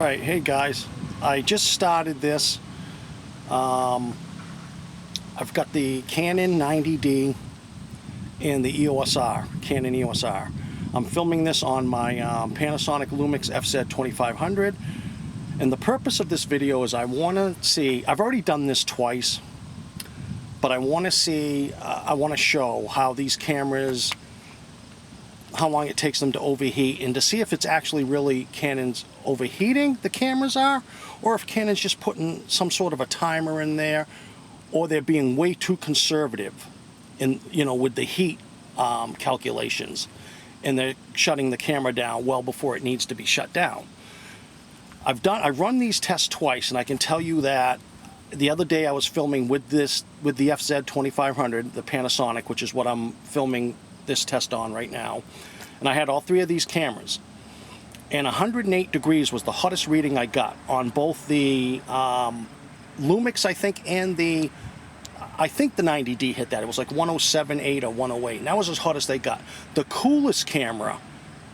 Alright, hey guys, I just started this. I've got the Canon 90D and the Eosr, Canon Eosr. I'm filming this on my Panasonic LUMIXFZ2500, and the purpose of this video is I want to see, I've already done this twice, but I want to see, I want to show how these cameras, how long it takes them to overheat, and to see if it's actually really Canon's overheating the cameras are, or if Canon's just putting some sort of a timer in there, or they're being way too conservative in, with the heat calculations, and they're shutting the camera down well before it needs to be shut down. I've run these tests twice, and I can tell you that the other day I was filming with the FZ2500, the Panasonic, which is what I'm filming this test on right now, and I had all three of these cameras, and 108 degrees was the hottest reading I got on both the Lumix, I think, and the 90D hit that. It was like 107.8 or 108, and that was as hot as they got. The coolest camera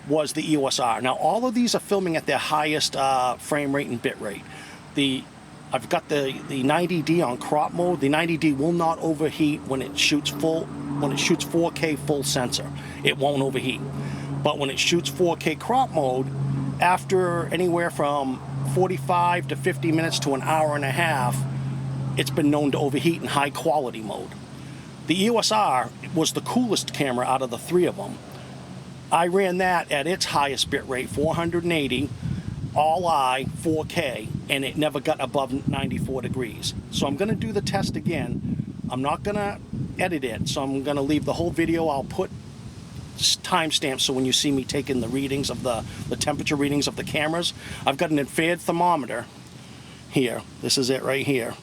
was the Eosr. Now all of these are filming at their highest frame rate and bit rate. I've got the 90D on crop mode. The 90D will not overheat when it shoots 4K full sensor. It won't overheat. But when it shoots 4K crop mode, after anywhere from 45 to 50 minutes to an hour and a half, it's been known to overheat in high quality mode. The Eosr was the coolest camera out of the three of them. I ran that at its highest bit rate, 480, all eye, 4K, and it never got above 94 degrees. So I'm going to do the test again. I'm not going to edit it, so I'm going to leave the whole video. I'll put timestamps so when you see me taking the readings of the temperature readings of the cameras. I've got an infrared thermometer here. This is it right here,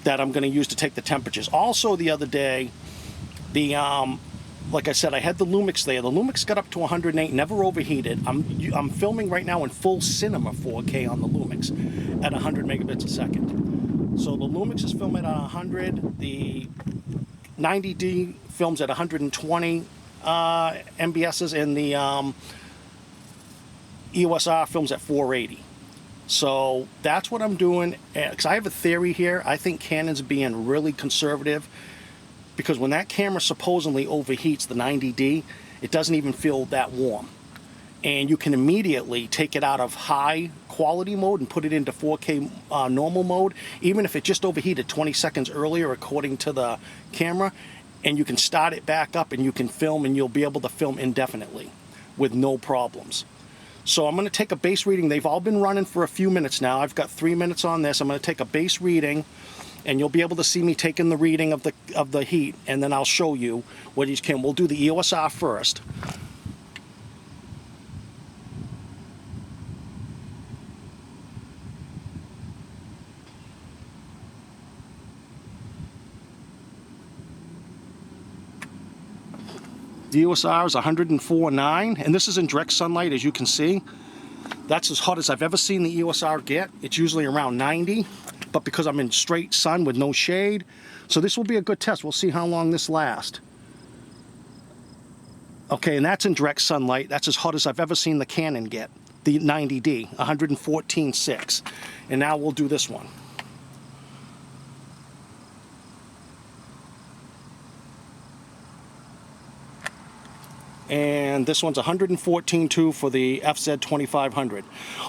that I'm going to use to take the temperatures. Also the other day, like I said, I had the Lumix there. The Lumix got up to 108, never overheated. I'm filming right now in full cinema 4K on the Lumix at 100 megabits a second. So the Lumix is filming at 100. The 90D films at 120 MBSs, and the Eosr films at 480. So that's what I'm doing, because I have a theory here. I think Canon's being really conservative, because when that camera supposedly overheats, the 90D, it doesn't even feel that warm. And you can immediately take it out of high quality mode and put it into 4K normal mode, even if it just overheated 20 seconds earlier according to the camera, and you can start it back up and you can film, and you'll be able to film indefinitely with no problems. So I'm going to take a base reading. They've all been running for a few minutes now. I've got 3 minutes on this. I'm going to take a base reading, and you'll be able to see me taking the reading of the heat, and then I'll show you what each can. We'll do the Eosr first. The Eosr is 104.9, and this is in direct sunlight, as you can see. That's as hot as I've ever seen the Eosr get. It's usually around 90, but because I'm in straight sun with no shade, so this will be a good test. We'll see how long this lasts. Okay, and that's in direct sunlight. That's as hot as I've ever seen the Canon get, the 90D, 114.6. And now we'll do this one. And this one's 114.2 for the FZ2500.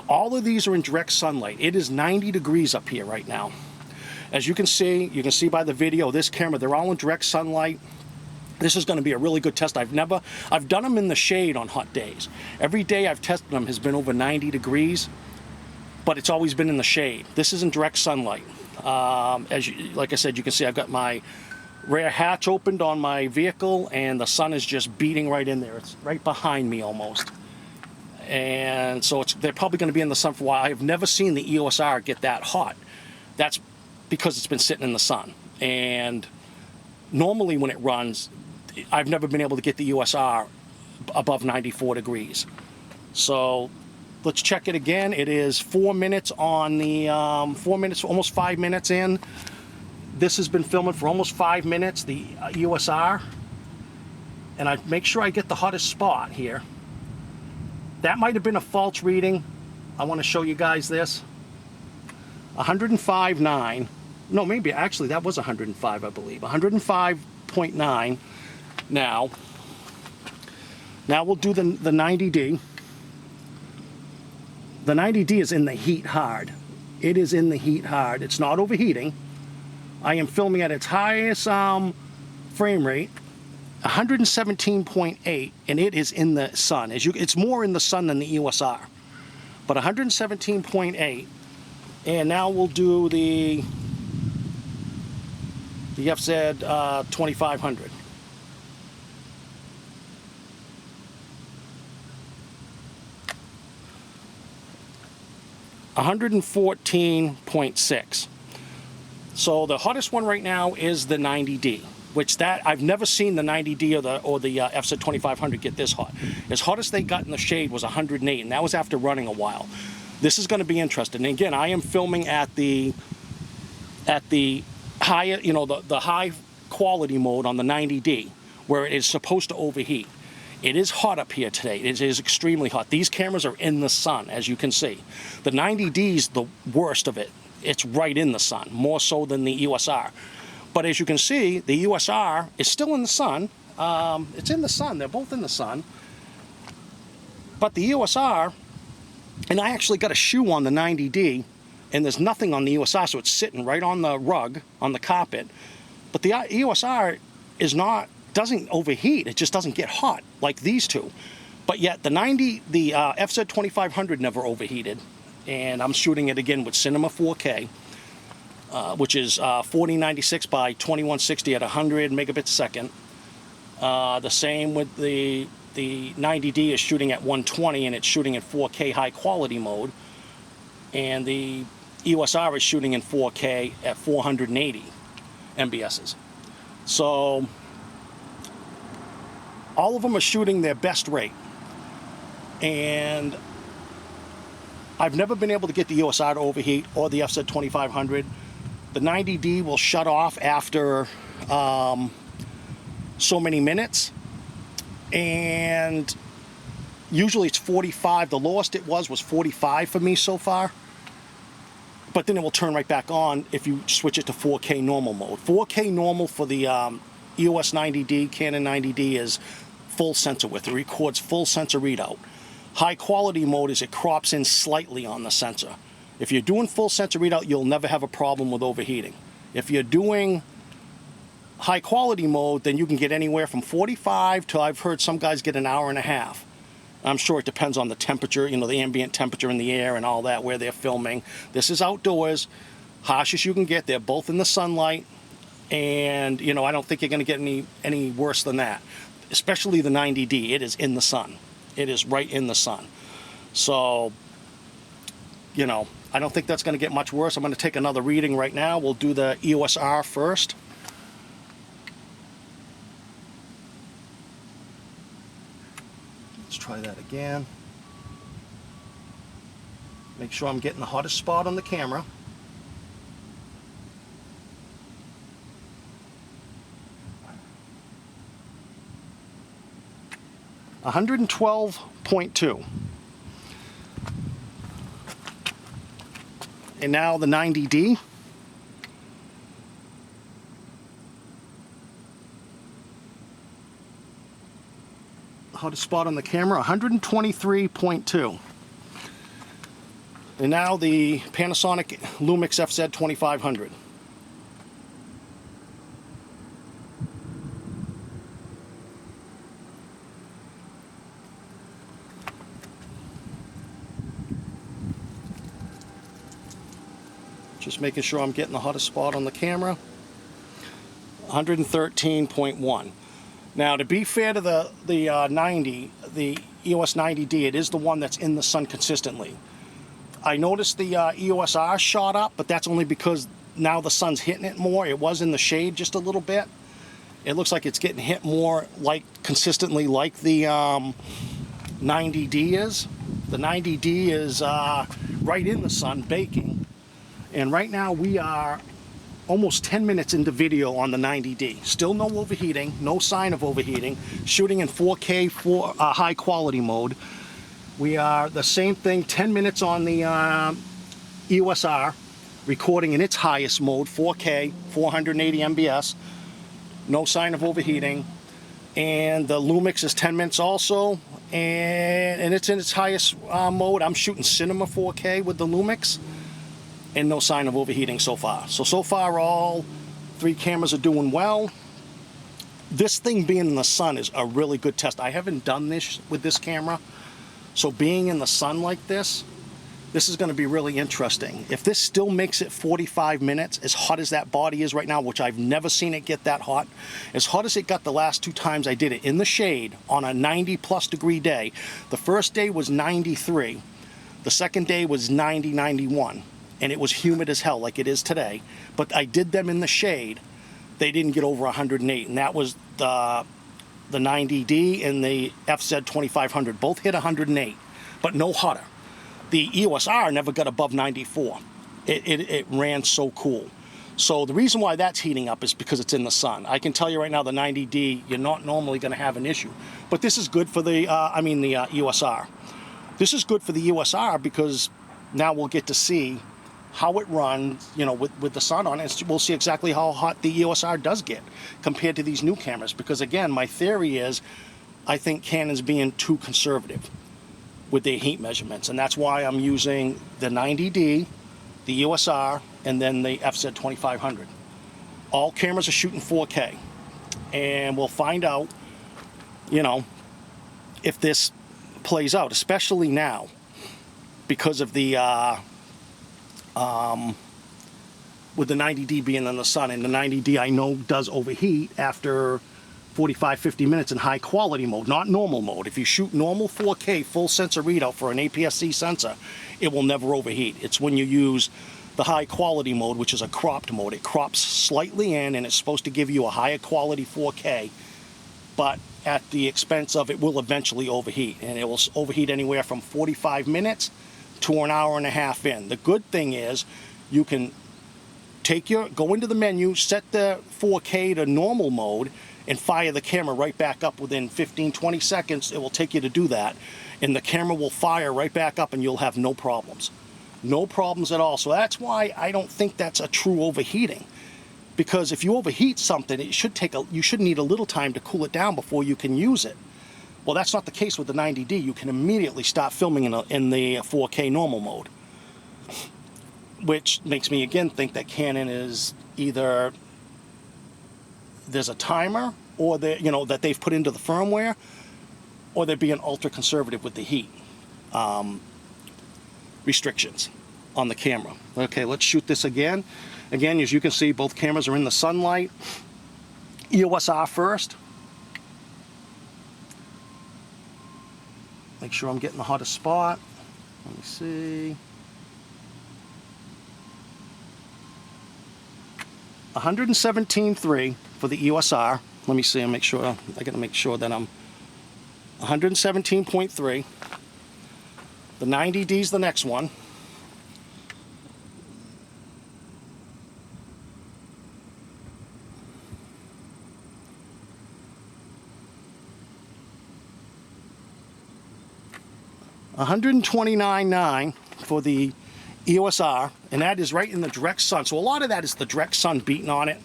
All of these are in direct sunlight. It is 90 degrees up here right now. As you can see by the video, this camera, they're all in direct sunlight. This is going to be a really good test. I've done them in the shade on hot days. Every day I've tested them has been over 90 degrees, but it's always been in the shade. This is in direct sunlight. Like I said, you can see I've got my rear hatch opened on my vehicle, and the sun is just beating right in there. It's right behind me almost. And so they're probably going to be in the sun for a while. I've never seen the Eosr get that hot. That's because it's been sitting in the sun. And normally when it runs, I've never been able to get the Eosr above 94 degrees. So let's check it again. It is 4 minutes on the, 4 minutes, almost 5 minutes in. This has been filming for almost 5 minutes, the Eosr, and I make sure I get the hottest spot here. That might have been a false reading. I want to show you guys this. 105.9. No, maybe actually that was 105, I believe. 105.9. Now we'll do the 90D. The 90D is in the heat hard. It is in the heat hard. It's not overheating. I am filming at its highest frame rate, 117.8, and it is in the sun. It's more in the sun than the EOS R, but 117.8. And now we'll do the FZ2500. $114.6. So the hottest one right now is the 90D, which that I've never seen the 90D or the FZ2500 get this hot. As hot as they got in the shade was 108, and that was after running a while. This is going to be interesting. And again, I am filming at the high, the high quality mode on the 90D, where it is supposed to overheat. It is hot up here today. It is extremely hot. These cameras are in the sun, as you can see. The 90D is the worst of it. It's right in the sun, more so than the EOS R. But as you can see, the EOS R is still in the sun. It's in the sun. They're both in the sun. But the EOS R, and I actually got a shoe on the 90D, and there's nothing on the EOS R, so it's sitting right on the rug, on the carpet. But the EOS R doesn't overheat. It just doesn't get hot like these two. But yet the FZ2500 never overheated, and I'm shooting it again with Cinema 4K, which is 4096 by 2160 at 100 megabits a second. The same with the 90D is shooting at 120, and it's shooting in 4K high quality mode, and the EOS R is shooting in 4K at 480 MBSs. So all of them are shooting their best rate, and I've never been able to get the EOS R to overheat or the FZ2500. The 90D will shut off after so many minutes, and usually it's 45. The lowest it was 45 for me so far, but then it will turn right back on if you switch it to 4K normal mode. 4K normal for the EOS 90D, Canon 90D is full sensor width. It records full sensor readout. High quality mode is it crops in slightly on the sensor. If you're doing full sensor readout, you'll never have a problem with overheating. If you're doing high quality mode, then you can get anywhere from 45 to, I've heard some guys get an hour and a half. I'm sure it depends on the temperature, the ambient temperature in the air and all that, where they're filming. This is outdoors, harshest you can get. They're both in the sunlight, and I don't think you're going to get any worse than that. Especially the 90D, it is in the sun. It is right in the sun. So, I don't think that's going to get much worse. I'm going to take another reading right now. We'll do the EOS R first. Let's try that again. Make sure I'm getting the hottest spot on the camera. $112.2. And now the 90D. Hottest spot on the camera, 123.2. And now the Panasonic LUMIXFZ2500. Just making sure I'm getting the hottest spot on the camera. 113.1. Now, to be fair to the EOS 90D, it is the one that's in the sun consistently. I noticed the EOS R shot up, but that's only because now the sun's hitting it more. It was in the shade just a little bit. It looks like it's getting hit more consistently like the 90D is. The 90D is right in the sun baking. And right now we are almost 10 minutes into video on the 90D. Still no overheating, no sign of overheating. Shooting in 4K high quality mode We are the same thing, 10 minutes on the EOSR, recording in its highest mode, 4K, 480 MBS, no sign of overheating. And the Lumix is 10 minutes also, and it's in its highest mode. I'm shooting Cinema 4K with the Lumix, and no sign of overheating so far. So far all 3 cameras are doing well. This thing being in the sun is a really good test. I haven't done this with this camera, so being in the sun like this is going to be really interesting. If this still makes it 45 minutes, as hot as that body is right now, which I've never seen it get that hot, as hot as it got the last 2 times I did it in the shade on a 90+ degree day. The first day was 93, the second day was 90, 91, and it was humid as hell like it is today. But I did them in the shade. They didn't get over 108, and that was the 90D and the FZ2500. Both hit 108, but no hotter. The EOSR never got above 94. It ran so cool. So the reason why that's heating up is because it's in the sun. I can tell you right now, the 90D, you're not normally going to have an issue. But this is good for the EOSR. This is good for the EOSR because now we'll get to see how it runs, you know, with the sun on it. We'll see exactly how hot the EOSR does get compared to these new cameras. Because again, my theory is, I think Canon's being too conservative with their heat measurements, and that's why I'm using the 90D, the EOSR, and then the FZ2500. All cameras are shooting 4K, and we'll find out, you know, if this plays out, especially now because of the with the 90D being in the sun. And the 90D I know does overheat after 45-50 minutes in high quality mode, not normal mode. If you shoot normal 4K full sensor readout for an APS-C sensor, it will never overheat. It's when you use the high quality mode, which is a cropped mode. It crops slightly in, and it's supposed to give you a higher quality 4K, but at the expense of it will eventually overheat, and it will overheat anywhere from 45 minutes to an hour and a half in. The good thing is you can go into the menu, set the 4K to normal mode, and fire the camera right back up within 15-20 seconds. It will take you to do that, and the camera will fire right back up, and you'll have no problems. No problems at all. So that's why I don't think that's a true overheating, because if you overheat something, you should need a little time to cool it down before you can use it. Well, that's not the case with the 90D. You can immediately start filming in the 4K normal mode, which makes me again think that Canon is either there's a timer, or that they've put into the firmware, or they're being ultra conservative with the heat restrictions on the camera. Okay, let's shoot this again. Again, as you can see, both cameras are in the sunlight. EOSR first. Make sure I'm getting the hottest spot. Let me see. 117.3 for the EOSR. Let me see and make sure. I gotta make sure that I'm 117.3. The 90D is the next one. $129.9 for the EOSR, and that is right in the direct sun. So a lot of that is the direct sun beating on it.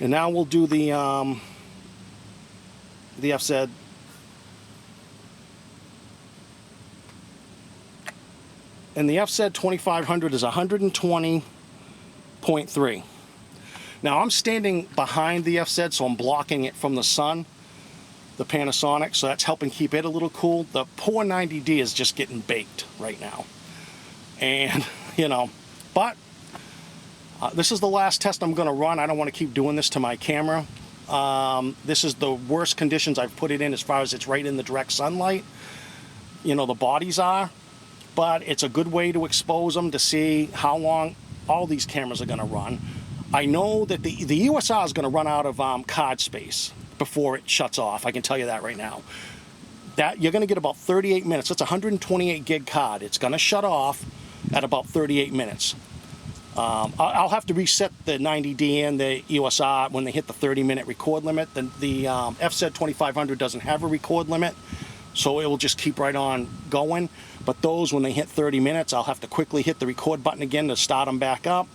And now we'll do the FZ. And the FZ2500 is 120.3. Now I'm standing behind the FZ, so I'm blocking it from the sun, the Panasonic, so that's helping keep it a little cool. The poor 90D is just getting baked right now. And, but this is the last test I'm going to run. I don't want to keep doing this to my camera. This is the worst conditions I've put it in as far as it's right in the direct sunlight. The bodies are. But it's a good way to expose them to see how long all these cameras are going to run. I know that the EOSR is going to run out of card space before it shuts off. I can tell you that right now. That you're going to get about 38 minutes. That's a 128 gig card. It's going to shut off at about 38 minutes. I'll have to reset the 90D and the EOSR when they hit the 30-minute record limit. The FZ2500 doesn't have a record limit, So it will just keep right on going. But those, when they hit 30 minutes, I'll have to quickly hit the record button again to start them back up.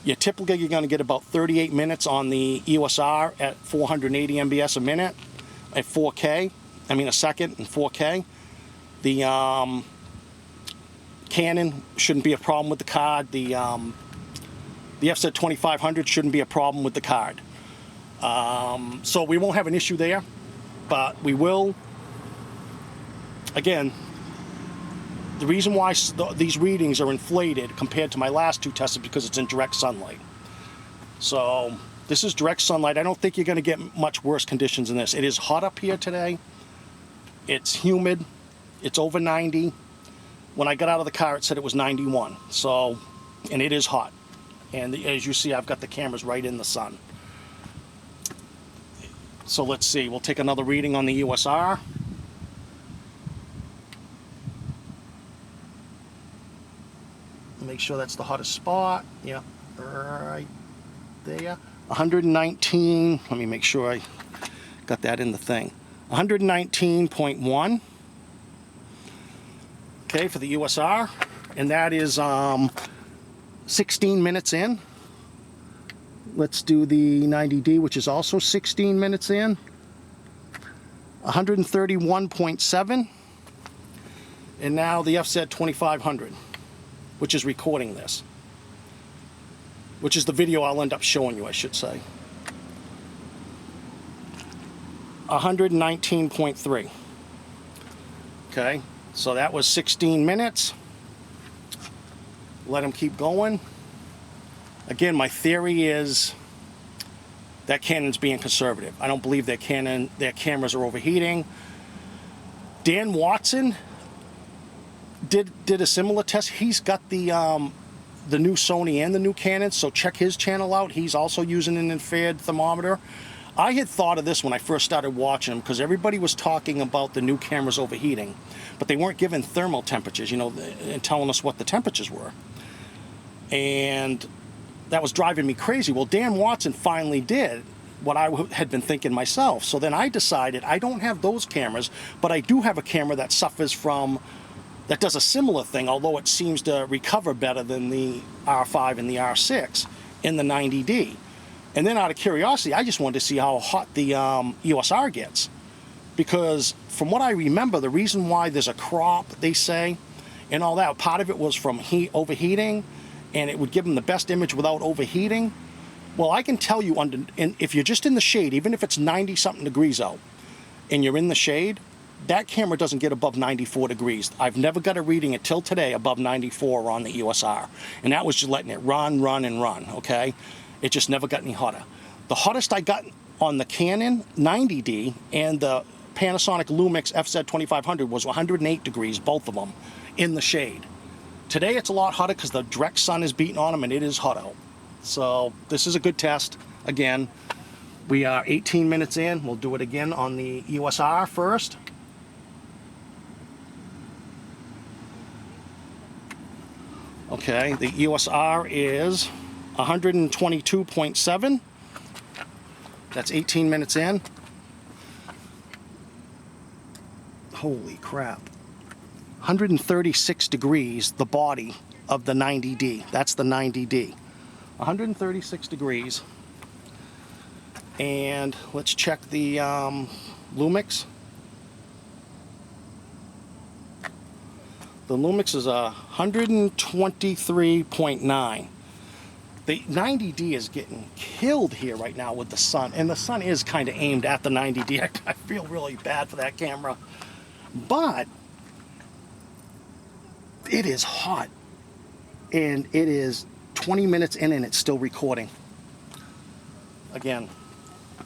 You're typically going to get about 38 minutes on the EOS R at 480 MBS a minute at 4K. I mean a second in 4K. The Canon shouldn't be a problem with the card. The FZ2500 shouldn't be a problem with the card. So we won't have an issue there, but we will. Again, the reason why these readings are inflated compared to my last two tests is because it's in direct sunlight. So this is direct sunlight. I don't think you're going to get much worse conditions than this. It is hot up here today. It's humid. It's over 90. When I got out of the car, it said it was 91. So, and it is hot. And as you see, I've got the cameras right in the sun. So let's see. We'll take another reading on the EOS R. Make sure that's the hottest spot. Yeah, right there. 119. Let me make sure I got that in the thing. 119.1. Okay, for the EOS R, and that is 16 minutes in. Let's do the 90D, which is also 16 minutes in. 131.7. And now the FZ2500, which is recording this, which is the video I'll end up showing you, I should say. 119.3. Okay, so that was 16 minutes. Let them keep going. Again, my theory is that Canon's being conservative. I don't believe their cameras are overheating. Dan Watson did a similar test. He's got the new Sony and the new Canon, so check his channel out. He's also using an infrared thermometer. I had thought of this when I first started watching them because everybody was talking about the new cameras overheating, but they weren't giving thermal temperatures, you know, and telling us what the temperatures were. And that was driving me crazy. Well, Dan Watson finally did what I had been thinking myself. So then I decided I don't have those cameras, but I do have a camera that suffers from, that does a similar thing, although it seems to recover better than the R5 and the R6 in the 90D. And then out of curiosity, I just wanted to see how hot the EOS R gets. Because from what I remember, the reason why there's a crop, they say, and all that, part of it was from overheating, and it would give them the best image without overheating. Well, I can tell you, if you're just in the shade, even if it's 90-something degrees out, and you're in the shade, that camera doesn't get above 94 degrees. I've never got a reading until today above 94 on the EOS R. And that was just letting it run, okay? It just never got any hotter. The hottest I got on the Canon 90D and the Panasonic LUMIXFZ2500 was 108 degrees, both of them, in the shade. Today it's a lot hotter because the direct sun is beating on them and it is hot out. So this is a good test. Again, we are 18 minutes in. We'll do it again on the EOS R first. Okay, the EOS R is 122.7. That's 18 minutes in. Holy crap. 136 degrees, the body of the 90D. That's the 90D. 136 degrees. And let's check the Lumix. The Lumix is 123.9. The 90D is getting killed here right now with the sun, and the sun is kind of aimed at the 90D. I feel really bad for that camera, but it is hot, and it is 20 minutes in and it's still recording. Again,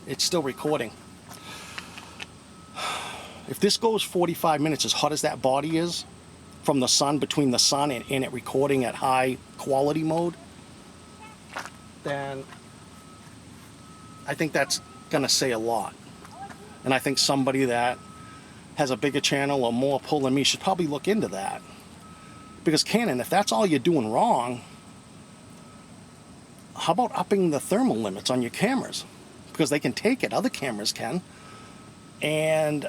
it's still recording. If this goes 45 minutes, as hot as that body is from the sun, between the sun and it recording at high quality mode, then I think that's going to say a lot. And I think somebody that has a bigger channel or more pull than me should probably look into that. Because Canon, if that's all you're doing wrong, how about upping the thermal limits on your cameras? Because they can take it, other cameras can. And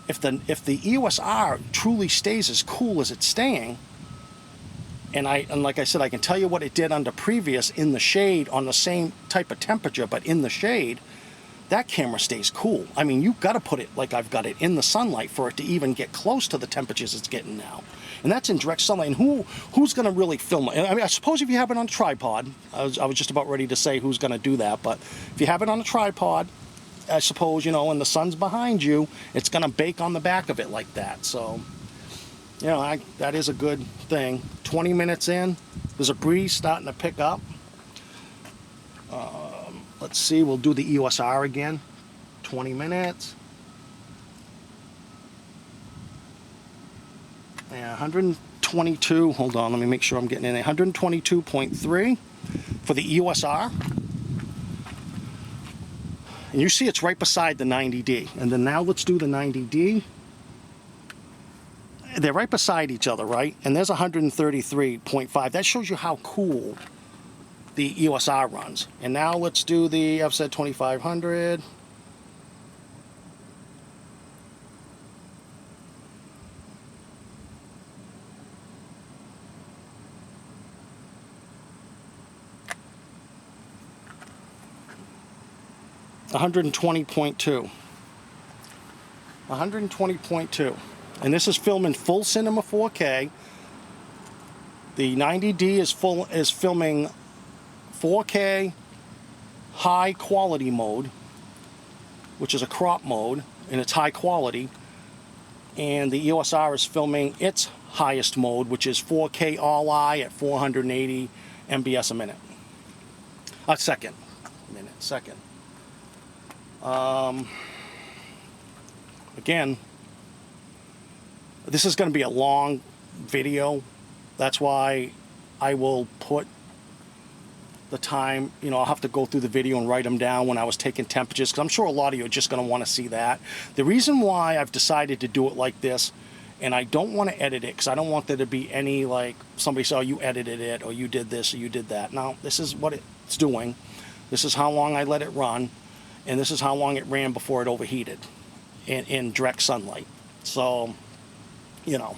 if the EOSR truly stays as cool as it's staying, and like I said, I can tell you what it did under previous in the shade on the same type of temperature, but in the shade, that camera stays cool. I mean, you've got to put it like I've got it in the sunlight for it to even get close to the temperatures it's getting now. And that's in direct sunlight. And who's going to really film it? I mean, I suppose if you have it on a tripod, I was just about ready to say who's going to do that, but if you have it on a tripod, I suppose, you know, and the sun's behind you, it's going to bake on the back of it like that. So, you know, that is a good thing. 20 minutes in, there's a breeze starting to pick up. Let's see, we'll do the EOSR again. 20 minutes. Yeah, 122, hold on, let me make sure I'm getting in there. 122.3 for the EOSR. And you see it's right beside the 90D. And then now let's do the 90D. They're right beside each other, right? And there's 133.5. That shows you how cool the EOSR runs. And now let's do the FZ2500. $120.2. 120.2. And this is filming full cinema 4K. The 90D is filming 4K high quality mode, which is a crop mode, and it's high quality. And the EOSR is filming its highest mode, which is 4K all-eye at 480 MBS a minute. Second. Again, this is going to be a long video. That's why I will put the time, you know, I'll have to go through the video and write them down when I was taking temperatures, because I'm sure a lot of you are just going to want to see that. The reason why I've decided to do it like this, and I don't want to edit it, because I don't want there to be any, like, somebody say, oh, you edited it, or you did this, or you did that. No, this is what it's doing. This is how long I let it run, and this is how long it ran before it overheated in direct sunlight. So, you know,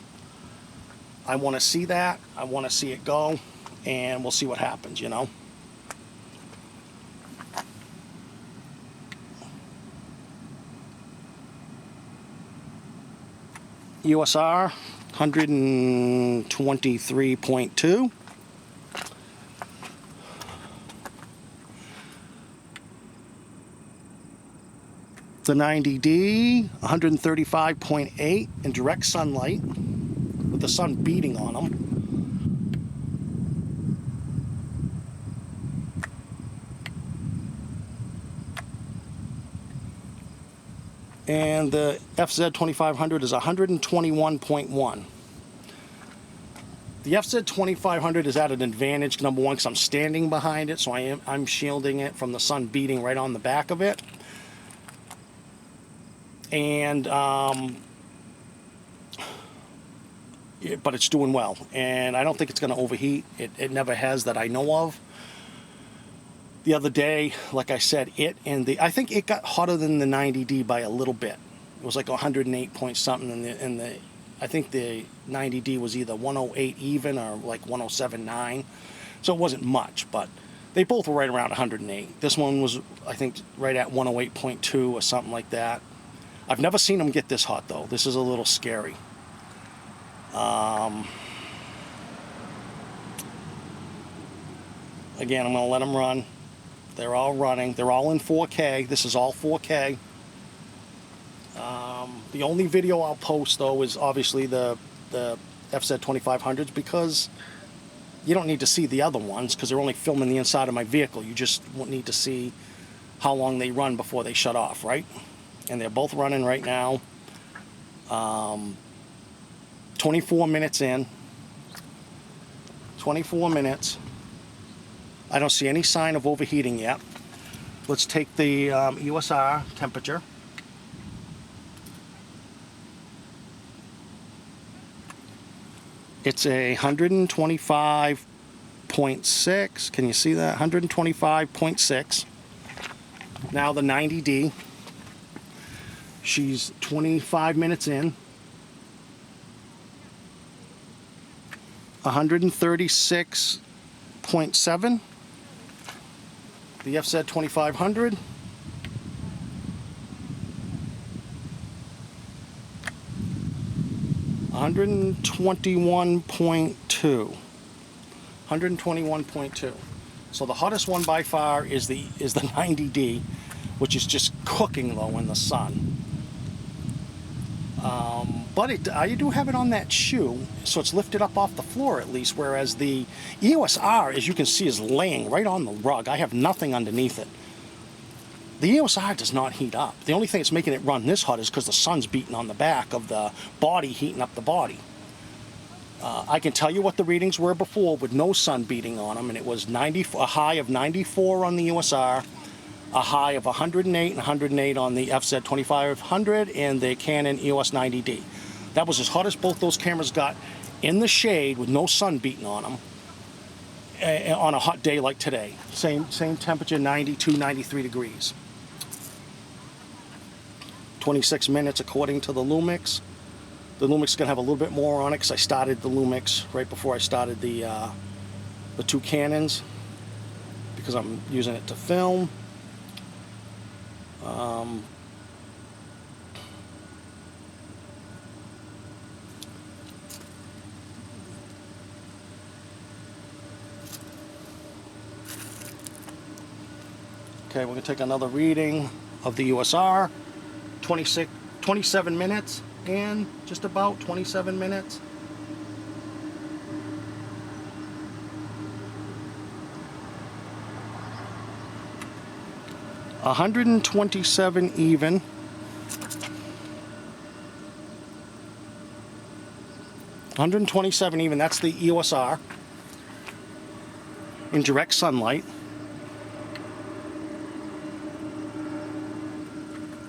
I want to see that. I want to see it go, and we'll see what happens, you know. EOSR 123.2. The 90D 135.8 in direct sunlight with the sun beating on them. And the FZ2500 is 121.1. The FZ2500 is at an advantage, number one, because I'm standing behind it, so I'm shielding it from the sun beating right on the back of it. And but it's doing well, and I don't think it's going to overheat. It never has that I know of. The other day, like I said, I think it got hotter than the 90D by a little bit. It was like 108 point something, and I think the 90D was either 108 even or like 107.9. So it wasn't much, but they both were right around 108. This one was, I think, right at 108.2 or something like that. I've never seen them get this hot, though. This is a little scary. Again, I'm going to let them run. They're all running. They're all in 4K. This is all 4K. The only video I'll post, though, is obviously the FZ2500s, because you don't need to see the other ones, because they're only filming the inside of my vehicle. You just won't need to see how long they run before they shut off, right? And they're both running right now. 24 minutes in. 24 minutes. I don't see any sign of overheating yet. Let's take the EOSR temperature. It's a 125.6. Can you see that? 125.6. Now the 90D. She's 25 minutes in. 136.7. The FZ2500. 121.2. 121.2. So the hottest one by far is the 90D, which is just cooking though in the sun. But I do have it on that shoe, so it's lifted up off the floor at least, whereas the EOSR, as you can see, is laying right on the rug. I have nothing underneath it. The EOSR does not heat up. The only thing that's making it run this hot is because the sun's beating on the back of the body, heating up the body. I can tell you what the readings were before with no sun beating on them, and it was a high of 94 on the EOSR, a high of 108 and 108 on the FZ2500 and the Canon EOS 90D. That was as hot as both those cameras got in the shade with no sun beating on them on a hot day like today. Same temperature, 92, 93 degrees. 26 minutes according to the Lumix. The Lumix is going to have a little bit more on it because I started the Lumix right before I started the two Canons because I'm using it to film. Okay, we're going to take another reading of the USR. 27 minutes and just about 27 minutes. $127 even. $127 even, that's the EOSR in direct sunlight.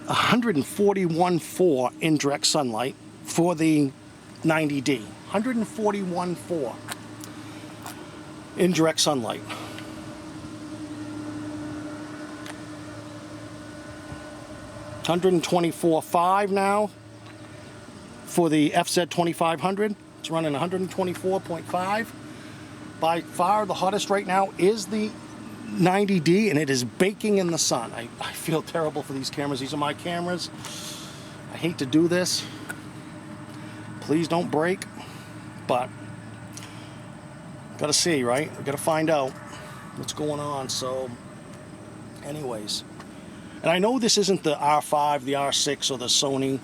141.4 in direct sunlight for the 90D. 141.4 in direct sunlight. $124.5 now for the FZ2500. It's running 124.5. By far the hottest right now is the 90D, and it is baking in the sun. I feel terrible for these cameras. These are my cameras. I hate to do this. Please don't break. But gotta see, right? We gotta find out what's going on. So anyways, and I know this isn't the R5, the R6, or the Sony.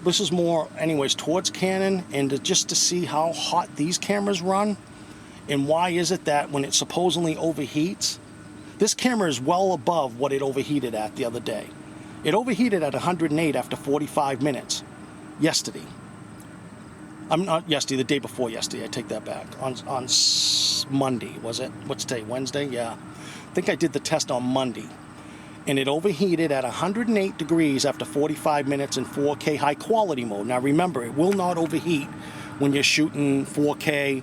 This is more anyways towards Canon, and just to see how hot these cameras run. And why is it that when it supposedly overheats, this camera is well above what it overheated at the other day. It overheated at 108 after 45 minutes yesterday. I'm not yesterday, the day before yesterday, I take that back. On Monday, was it? What's today, Wednesday? Yeah. I think I did the test on Monday. And it overheated at 108 degrees after 45 minutes in 4K high quality mode. Now remember, it will not overheat when you're shooting 4K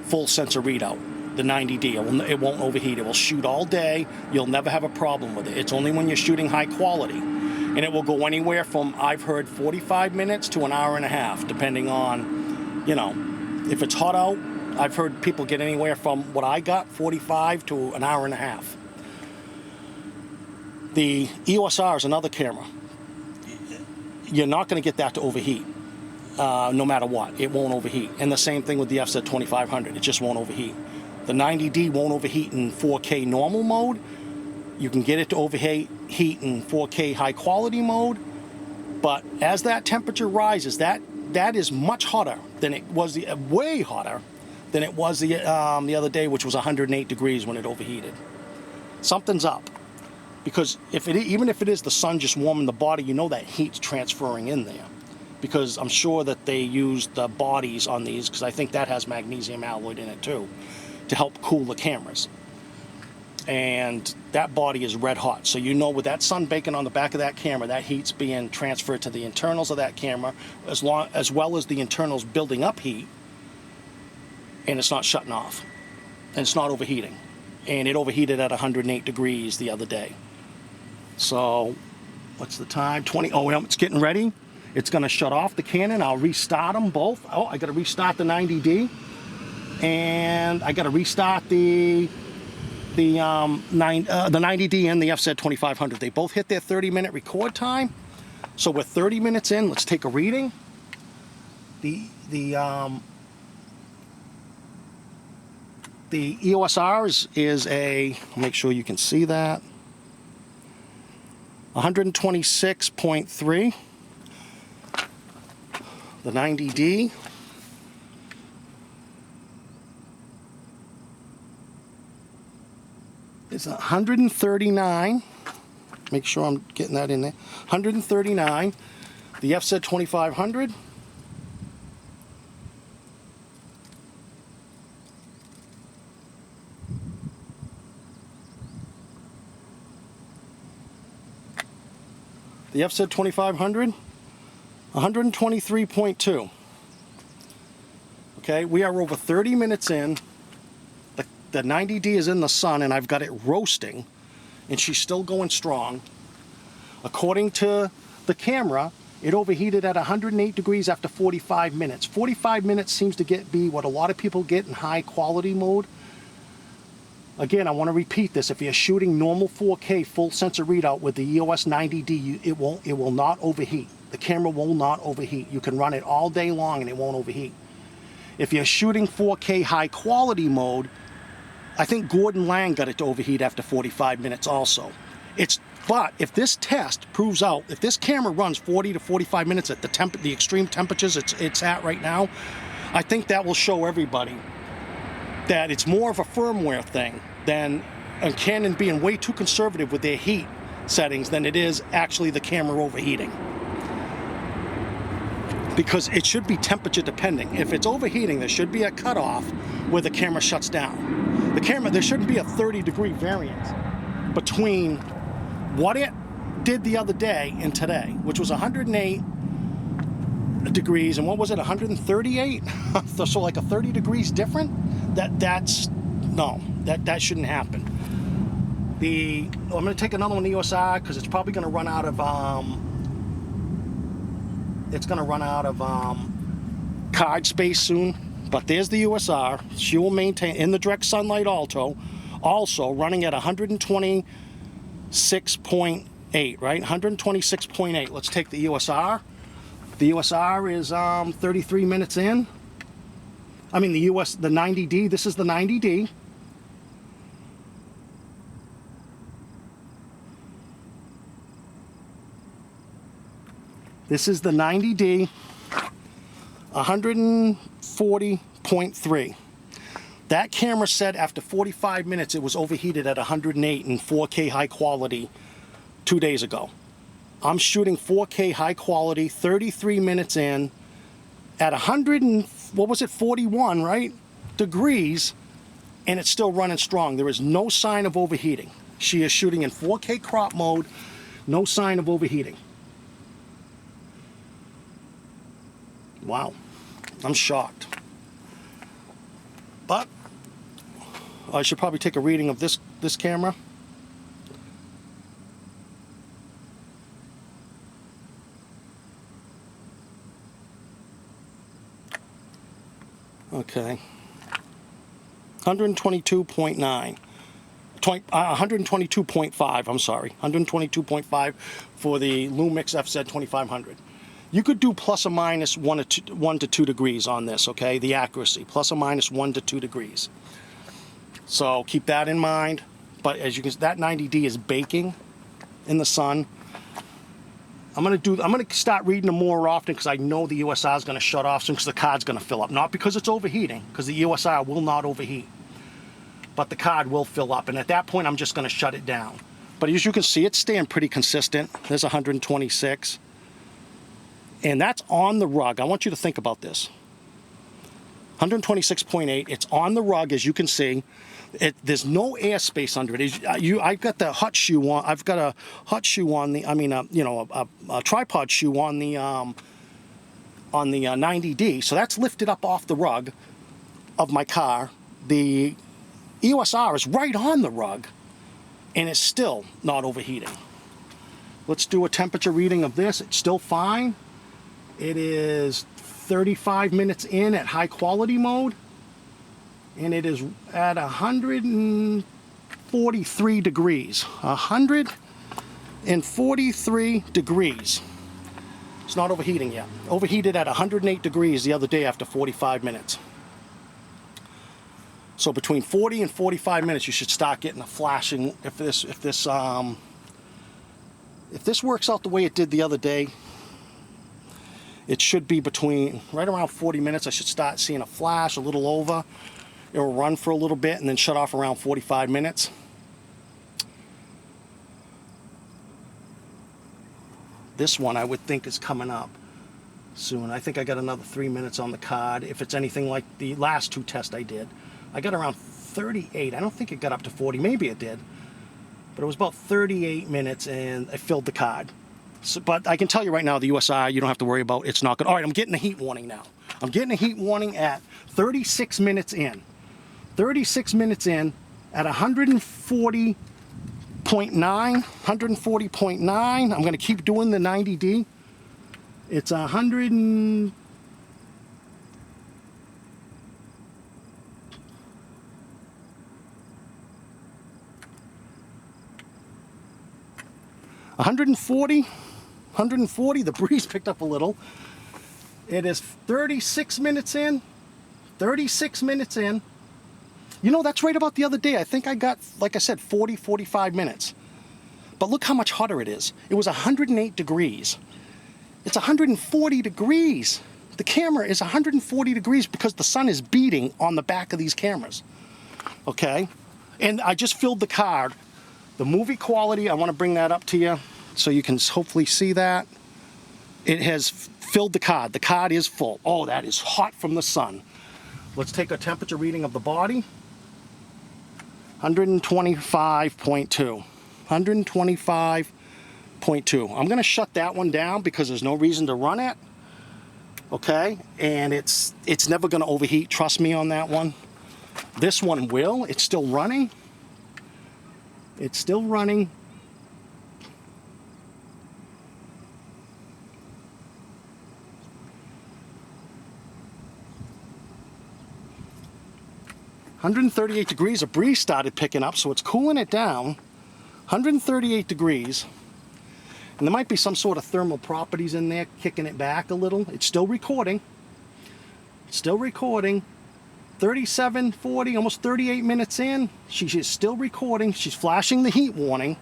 full sensor readout, the 90D. It won't overheat. It will shoot all day. You'll never have a problem with it. It's only when you're shooting high quality. And it will go anywhere from, I've heard, 45 minutes to an hour and a half, depending on, you know, if it's hot out. I've heard people get anywhere from what I got, 45 to an hour and a half. The EOSR is another camera. You're not going to get that to overheat. No matter what, it won't overheat. And the same thing with the FZ2500, it just won't overheat. The 90D won't overheat in 4K normal mode. You can get it to overheat in 4K high quality mode, but as that temperature rises, that is much hotter than it was, way hotter than it was the other day, which was 108 degrees when it overheated. Something's up, because even if it is the sun just warming the body, you know that heat's transferring in there. Because I'm sure that they use the bodies on these, because I think that has magnesium alloy in it too, to help cool the cameras. And that body is red hot. So you know with that sun baking on the back of that camera, that heat's being transferred to the internals of that camera, as well as the internals building up heat, and it's not shutting off. And it's not overheating. And it overheated at 108 degrees the other day. So What's the time? 20. Oh, it's getting ready. It's going to shut off the Canon. I'll restart them both. Oh, I got to restart the 90D, and I got to restart the 90D and the FZ2500. They both hit their 30-minute record time. So we're 30 minutes in. Let's take a reading. The Eosr is a, make sure you can see that, 126.3. The 90D is 139. Make sure I'm getting that in there. 139. The FZ2500 FZ2500, 123.2. Okay, we are over 30 minutes in. The 90D is in the sun, and I've got it roasting, and she's still going strong. According to the camera, it overheated at 108 degrees after 45 minutes. 45 minutes seems to be what a lot of people get in high quality mode. Again, I want to repeat this. If you're shooting normal 4K full sensor readout with the EOS 90D, it will not overheat. The camera will not overheat. You can run it all day long and it won't overheat. If you're shooting 4K high quality mode, I think Gordon Lang got it to overheat after 45 minutes also. But if this test proves out, if this camera runs 40 to 45 minutes at the extreme temperatures it's at right now, I think that will show everybody that it's more of a firmware thing than a Canon being way too conservative with their heat settings than it is actually the camera overheating. Because it should be temperature depending. If it's overheating, there should be a cutoff where the camera shuts down. There shouldn't be a 30-degree variance between what it did the other day and today, which was 108 degrees, and what was it, 138? So like a 30 degrees different? That shouldn't happen. I'm going to take another one Eosr because it's probably going to run out of card space soon. But there's the Eosr. She will maintain in the direct sunlight also running at 126.8, right? 126.8. Let's take the Eosr. The Eosr is 33 minutes in. I mean the 90D. This is the 90D. This is the 90D, 140.3. That camera said after 45 minutes it was overheated at 108 in 4K high quality 2 days ago. I'm shooting 4K high quality, 33 minutes in, at 41, right, degrees, and it's still running strong. There is no sign of overheating. She is shooting in 4K crop mode, no sign of overheating. Wow, I'm shocked. But I should probably take a reading of this camera. Okay, 122.9. 122.5, I'm sorry, 122.5 for the LUMIXFZ2500. You could do plus or minus 1 to 2 degrees on this, okay? The accuracy, plus or minus 1 to 2 degrees. So keep that in mind. But as you can see, that 90D is baking in the sun. I'm gonna start reading them more often because I know the Eosr is gonna shut off soon because the card's gonna fill up. Not because it's overheating, because the Eosr will not overheat. But the card will fill up, and at that point I'm just gonna shut it down. But as you can see, it's staying pretty consistent. There's 126. And that's on the rug. I want you to think about this. 126.8, it's on the rug, as you can see. There's no airspace under it. I've got the hut shoe on. I've got a hut shoe on the. A tripod shoe on the 90D. So that's lifted up off the rug of my car. The Eosr is right on the rug, and it's still not overheating. Let's do a temperature reading of this. It's still fine. It is 35 minutes in at high quality mode, and it is at 143 degrees. 143 degrees. It's not overheating yet. Overheated at 108 degrees the other day after 45 minutes. So between 40 and 45 minutes, you should start getting a flashing. If this works out the way it did the other day, it should be between right around 40 minutes. I should start seeing a flash, a little over. It will run for a little bit and then shut off around 45 minutes. This one I would think is coming up soon. I think I got another 3 minutes on the card. If it's anything like the last two tests I did, I got around 38. I don't think it got up to 40. Maybe it did. But it was about 38 minutes and I filled the card. So, but I can tell you right now, the USR, you don't have to worry about, it's not good. All right, I'm getting a heat warning now. I'm getting a heat warning at 36 minutes in. 36 minutes in at 140.9, 140.9. I'm going to keep doing the 90D. It's 140. The breeze picked up a little. It is 36 minutes in. 36 minutes in. You know, that's right about the other day. I think I got, like I said, 40, 45 minutes. But look how much hotter it is. It was 108 degrees. It's 140 degrees. The camera is 140 degrees because the sun is beating on the back of these cameras. Okay? And I just filled the card. The movie quality, I want to bring that up to you so you can hopefully see that. It has filled the card. The card is full. Oh, that is hot from the sun. Let's take a temperature reading of the body. 125.2. 125.2. I'm going to shut that one down because there's no reason to run it. Okay? And it's never going to overheat. Trust me on that one. This one will. It's still running. It's still running. (138 degrees). A breeze started picking up, so it's cooling it down. 138 degrees. And there might be some sort of thermal properties in there kicking it back a little. It's still recording. Still recording. 37, 40, almost 38 minutes in. She's still recording. She's flashing the heat warning.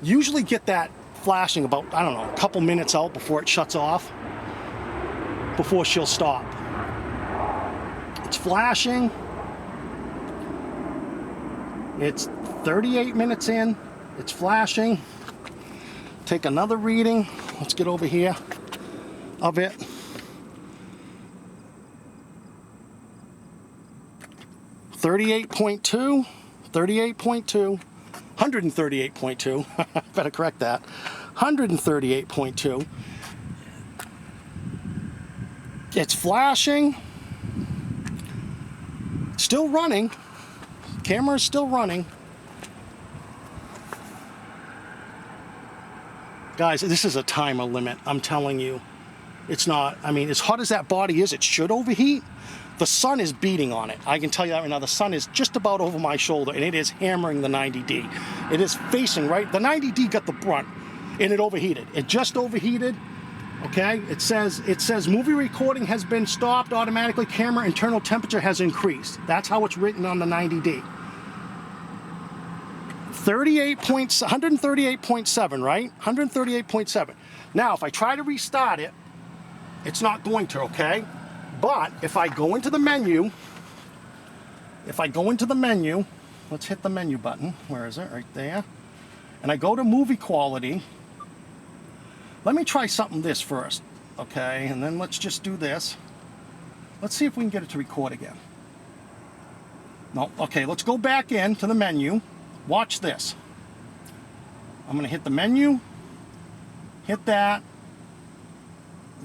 Usually get that flashing about, I don't know, a couple minutes out before it shuts off. Before she'll stop. It's flashing. It's 38 minutes in. It's flashing. Take another reading. Let's get over here of it. (38.2), 38.2, 138.2. Better correct that. 138.2. It's flashing. Still running. Camera is still running. Guys, this is a timer limit. I'm telling you. It's not, I mean, as hot as that body is, it should overheat. The sun is beating on it. I can tell you that right now. The sun is just about over my shoulder, and it is hammering the 90D. It is facing right. The 90D got the brunt, and it overheated. It just overheated. Okay. It says movie recording has been stopped automatically. Camera internal temperature has increased. That's how it's written on the 90D. 138.7, right? 138.7. Now, if I try to restart it, it's not going to. Okay. But if I go into the menu, let's hit the menu button. Where is it? Right there. And I go to movie quality. Let me try something this first, okay? And then let's just do this. Let's see if we can get it to record again. No, okay, let's go back into the menu. Watch this. I'm gonna hit the menu, hit that,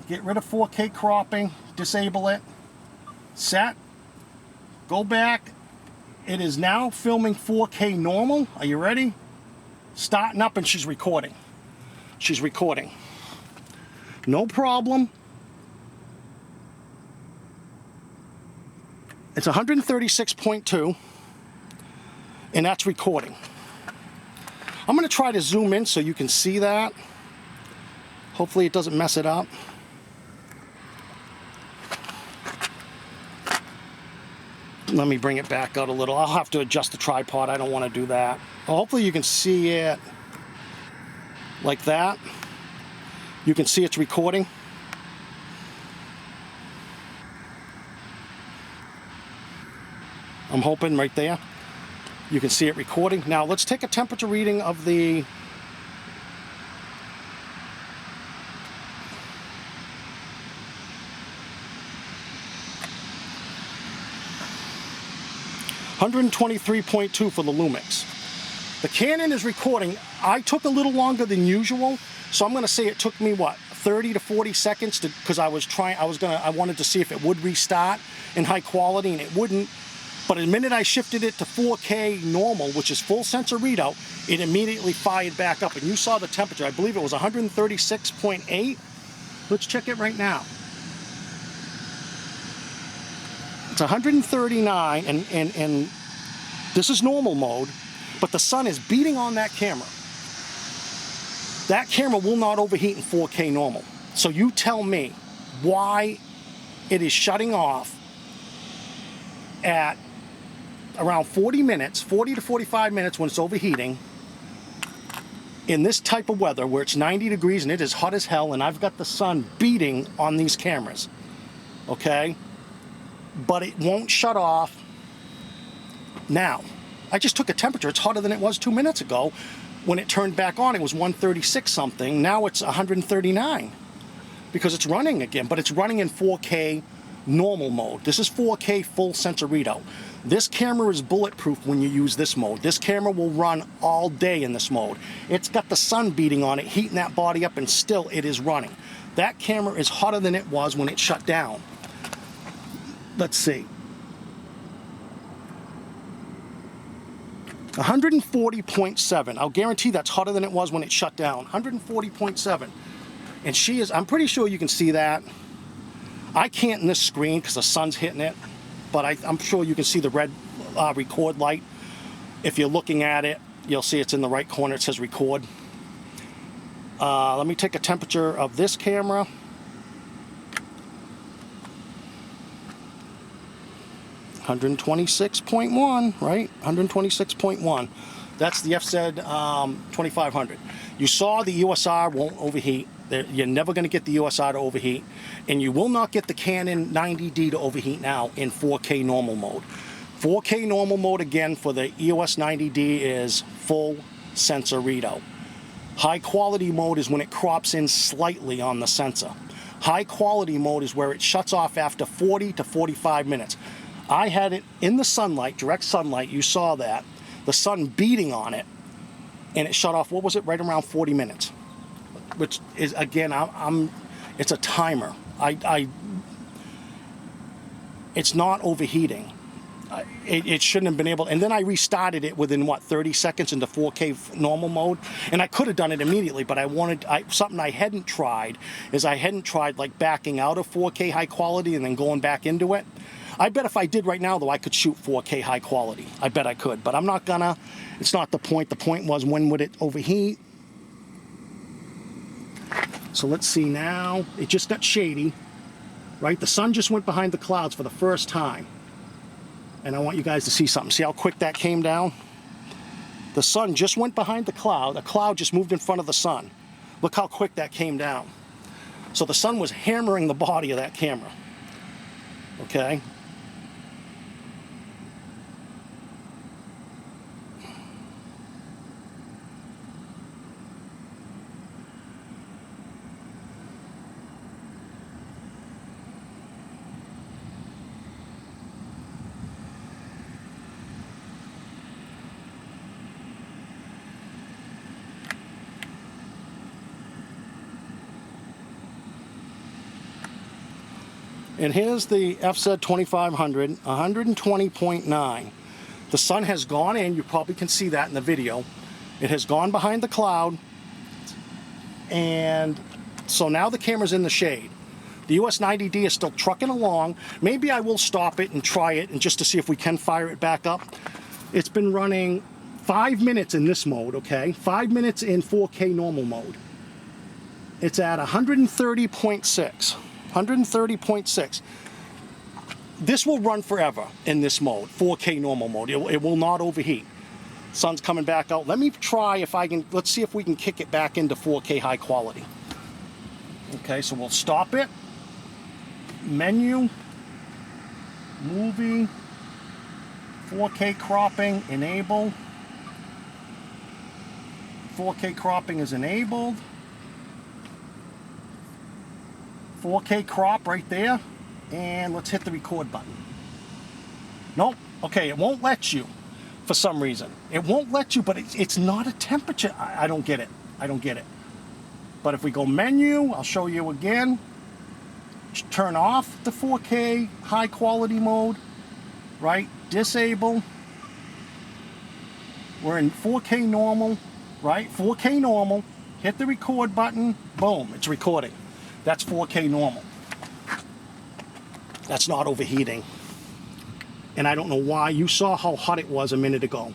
get rid of 4K cropping, disable it, set, go back. It is now filming 4K normal. Are you ready? Starting up and she's recording. She's recording. No problem. It's 136.2, and that's recording. I'm going to try to zoom in so you can see that. Hopefully it doesn't mess it up. Let me bring it back out a little. I'll have to adjust the tripod. I don't want to do that. Well, hopefully you can see it like that. You can see it's recording. I'm hoping right there. You can see it recording. Now let's take a temperature reading of the $123.2 for the Lumix. The Canon is recording. I took a little longer than usual, so I'm going to say it took me what, 30 to 40 seconds because I wanted to see if it would restart in high quality, and it wouldn't. But the minute I shifted it to 4K normal, which is full sensor readout, it immediately fired back up. And you saw the temperature. I believe it was 136.8. Let's check it right now. It's 139, and this is normal mode, but the sun is beating on that camera. That camera will not overheat in 4K normal. So you tell me why it is shutting off at around 40 to 45 minutes when it's overheating in this type of weather where it's 90 degrees and it is hot as hell, and I've got the sun beating on these cameras, okay? But it won't shut off now. I just took a temperature. It's hotter than it was 2 minutes ago. When it turned back on, it was 136 something. Now it's 139 because it's running again, but it's running in 4K normal mode. This is 4K full sensor readout. This camera is bulletproof when you use this mode. This camera will run all day in this mode. It's got the sun beating on it, heating that body up, and still it is running. That camera is hotter than it was when it shut down. Let's see. 140.7. I'll guarantee that's hotter than it was when it shut down. 140.7. And she is, I'm pretty sure you can see that. I can't in this screen because the sun's hitting it, but I'm sure you can see the red record light. If you're looking at it, you'll see it's in the right corner. It says record. Let me take a temperature of this camera. 126.1, right? 126.1. That's the FZ2500. You saw the USR won't overheat. You're never going to get the USR to overheat, and you will not get the Canon 90D to overheat now in 4K normal mode. 4K normal mode again for the EOS 90D is full sensor readout. High quality mode is when it crops in slightly on the sensor. High quality mode is where it shuts off after 40 to 45 minutes. I had it in the sunlight, direct sunlight, you saw that, the sun beating on it, and it shut off, what was it, right around 40 minutes, which is, again, it's a timer. It's not overheating. It shouldn't have been able, and then I restarted it within, what, 30 seconds into 4K normal mode, and I could have done it immediately, but something I hadn't tried is I hadn't tried like backing out of 4K high quality and then going back into it. I bet if I did right now, though, I could shoot 4K high quality. I bet I could, but I'm not gonna. It's not the point. The point was, when would it overheat? So let's see now. It just got shady, right? The sun just went behind the clouds for the first time. And I want you guys to see something. See how quick that came down? The sun just went behind the cloud. A cloud just moved in front of the sun. Look how quick that came down. So the sun was hammering the body of that camera. Okay? And here's the FZ2500, 120.9. The sun has gone in, you probably can see that in the video. It has gone behind the cloud. And so now the camera's in the shade. The US90D is still trucking along. Maybe I will stop it and try it and just to see if we can fire it back up. It's been running 5 minutes in this mode, okay? 5 minutes in 4K normal mode. It's at 130.6. 130.6. This will run forever in this mode, 4K normal mode. It will not overheat. Sun's coming back out. Let me try if I can, let's see if we can kick it back into 4K high quality. Okay, so we'll stop it. Menu, movie, 4K cropping, enable. 4K cropping is enabled. 4K crop right there. And let's hit the record button. Nope. Okay, it won't let you for some reason. It won't let you, but it's not a temperature. I don't get it. I don't get it. But if we go menu, I'll show you again. Turn off the 4K high quality mode, right? Disable. We're in 4K normal, right? 4K normal. Hit the record button. Boom, it's recording. That's 4K normal. That's not overheating. And I don't know why. You saw how hot it was a minute ago.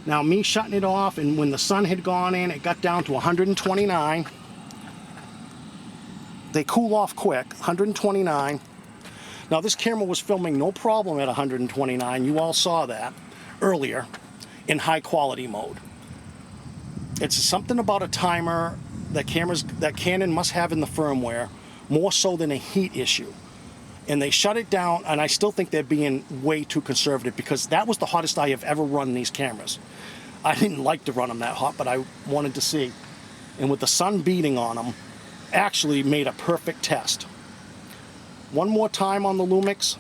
Now me shutting it off, and when the sun had gone in, it got down to 129. They cool off quick, 129. Now this camera was filming no problem at 129. You all saw that earlier in high quality mode. It's something about a timer that Canon must have in the firmware, more so than a heat issue. And they shut it down, and I still think they're being way too conservative because that was the hottest I have ever run these cameras. I didn't like to run them that hot, but I wanted to see. And with the sun beating on them, actually made a perfect test. One more time on the Lumix.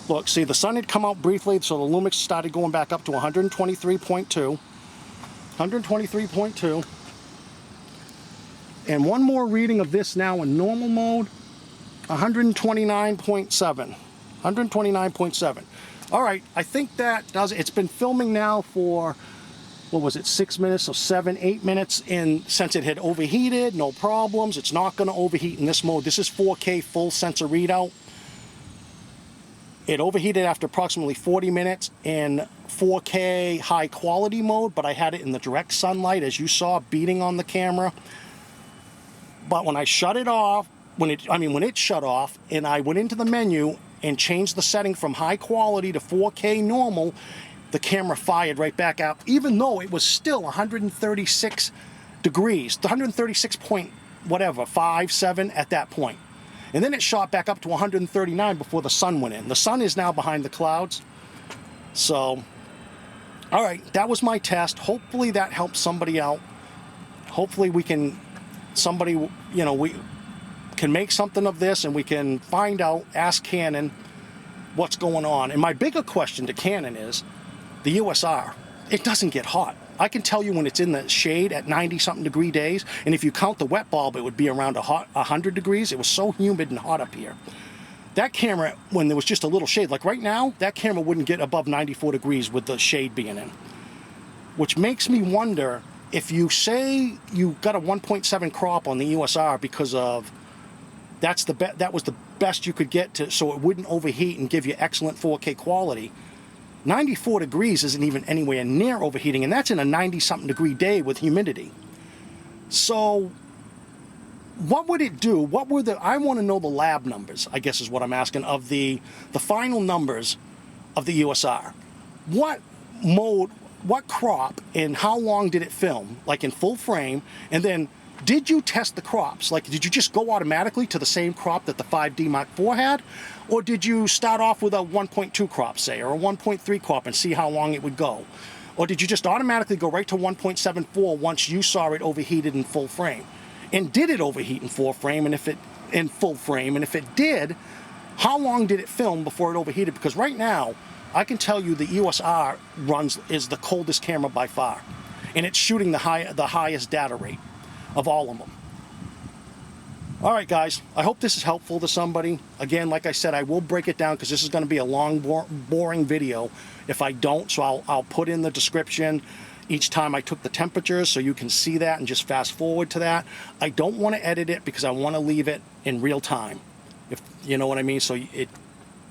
Look, see, the sun had come out briefly, so the Lumix started going back up to 123.2. 123.2. And one more reading of this now in normal mode, 129.7. 129.7. All right, I think that does it. It's been filming now for, what was it, 6 minutes, so 7, 8 minutes. And since it had overheated, no problems. It's not going to overheat in this mode. This is 4K full sensor readout. It overheated after approximately 40 minutes in 4K high quality mode, but I had it in the direct sunlight, as you saw, beating on the camera. But when I shut it off, when it shut off, and I went into the menu and changed the setting from high quality to 4K normal, the camera fired right back up, even though it was still 136 degrees, 136 point whatever, 5, 7 at that point. And then it shot back up to 139 before the sun went in. The sun is now behind the clouds. So, all right, that was my test. Hopefully that helps somebody out. Hopefully we can, somebody, you know, we can make something of this and we can find out, ask Canon what's going on. And my bigger question to Canon is, the USR, it doesn't get hot. I can tell you when it's in the shade at 90-something degree days, and if you count the wet bulb, it would be around 100 degrees. It was so humid and hot up here. That camera, when there was just a little shade, like right now, that camera wouldn't get above 94 degrees with the shade being in. Which makes me wonder, if you say you got a 1.7 crop on the USR because of, that was the best you could get to, so it wouldn't overheat and give you excellent 4K quality. 94 degrees isn't even anywhere near overheating, and that's in a 90-something degree day with humidity. So what would it do? What were I want to know the lab numbers, I guess is what I'm asking, of the final numbers of the USR. What mode, what crop, and how long did it film, like in full frame? And then did you test the crops? Like, did you just go automatically to the same crop that the 5D Mark IV had? Or did you start off with a 1.2 crop, say, or a 1.3 crop and see how long it would go? Or did you just automatically go right to 1.74 once you saw it overheated in full frame? And did it overheat in full frame? And if it did, how long did it film before it overheated? Because right now, I can tell you the EOSR is the coldest camera by far. And it's shooting the highest data rate of all of them. All right, guys, I hope this is helpful to somebody. Again, like I said, I will break it down because this is going to be a long, boring video if I don't, so I'll put in the description each time I took the temperatures, so you can see that and just fast forward to that. I don't want to edit it because I want to leave it in real time, if you know what I mean. So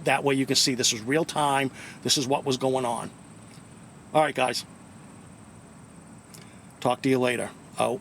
that way you can see this is real time, this is what was going on. All right, guys. Talk to you later. Out.